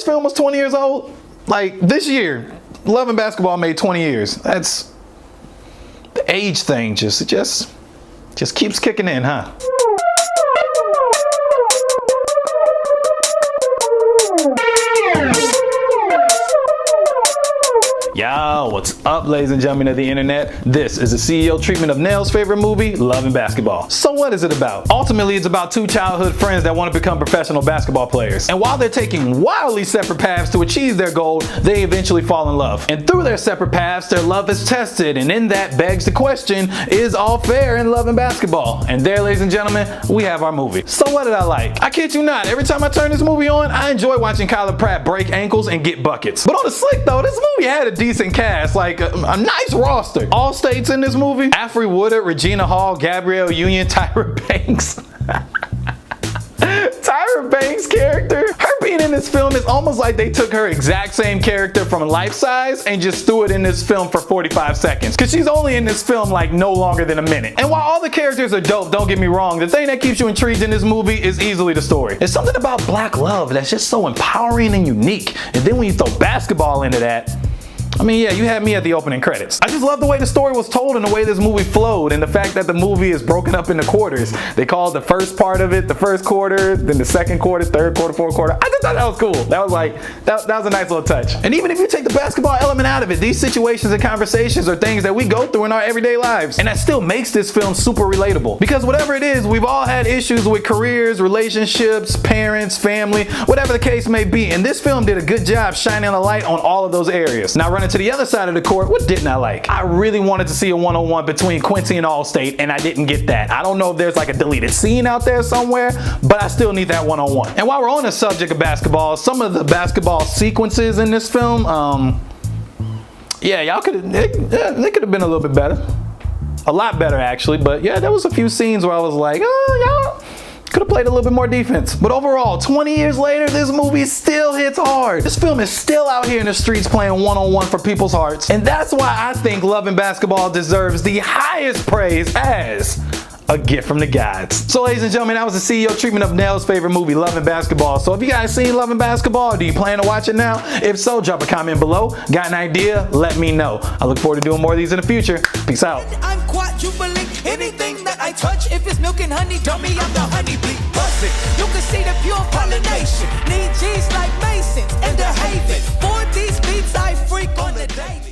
film was 20 years old? Like, this year, Love and Basketball made 20 years. That's the age thing, just keeps kicking in, huh? Yo, what's up, ladies and gentlemen of the internet? This is the CEO treatment of Nell's favorite movie, Love and Basketball. So what is it about? Ultimately, it's about two childhood friends that want to become professional basketball players. And while they're taking wildly separate paths to achieve their goal, they eventually fall in love. And through their separate paths, their love is tested. And in that begs the question, is all fair in Love and Basketball? And there, ladies and gentlemen, we have our movie. So what did I like? I kid you not, every time I turn this movie on, I enjoy watching Kyla Pratt break ankles and get buckets. But on the slick though, this movie had a decent cast, like a nice roster. All states in this movie: Afrey Woodard, Regina Hall, Gabrielle Union, Tyra Banks. Tyra Banks' character, her being in this film is almost like they took her exact same character from Life Size and just threw it in this film for 45 seconds. Cause she's only in this film like no longer than a minute. And while all the characters are dope, don't get me wrong, the thing that keeps you intrigued in this movie is easily the story. There's something about black love that's just so empowering and unique. And then when you throw basketball into that, I mean, yeah, you had me at the opening credits. I just love the way the story was told and the way this movie flowed, and the fact that the movie is broken up into quarters. They called the first part of it the first quarter, then the second quarter, third quarter, fourth quarter. I just thought that was cool. That was like, that was a nice little touch. And even if you take the basketball element out of it, these situations and conversations are things that we go through in our everyday lives. And that still makes this film super relatable. Because whatever it is, we've all had issues with careers, relationships, parents, family, whatever the case may be. And this film did a good job shining a light on all of those areas. Now running to the other side of the court, what didn't I like? I really wanted to see a one-on-one between Quincy and Allstate, and I didn't get that. I don't know if there's like a deleted scene out there somewhere, but I still need that one-on-one. And while we're on the subject of basketball, some of the basketball sequences in this film, yeah, y'all could have, they could have been a little bit better. A lot better actually, but yeah, there was a few scenes where I was like, oh, y'all could have played a little bit more defense. But overall, 20 years later, this movie still hits hard. This film is still out here in the streets playing one-on-one for people's hearts. And that's why I think Love and Basketball deserves the highest praise as a gift from the gods. So ladies and gentlemen, that was the CEO treatment of Nell's favorite movie, Love and Basketball. So if you guys seen Love and Basketball, do you plan to watch it now? If so, drop a comment below. Got an idea? Let me know. I look forward to doing more of these in the future. Peace out. I'm quadrupling anything that I touch. If it's milk and honey, dummy, I'm the honeybee. Buzzing. You can see the pure pollination. Need G's like Masons and the Haven. For these beats, I freak on the day.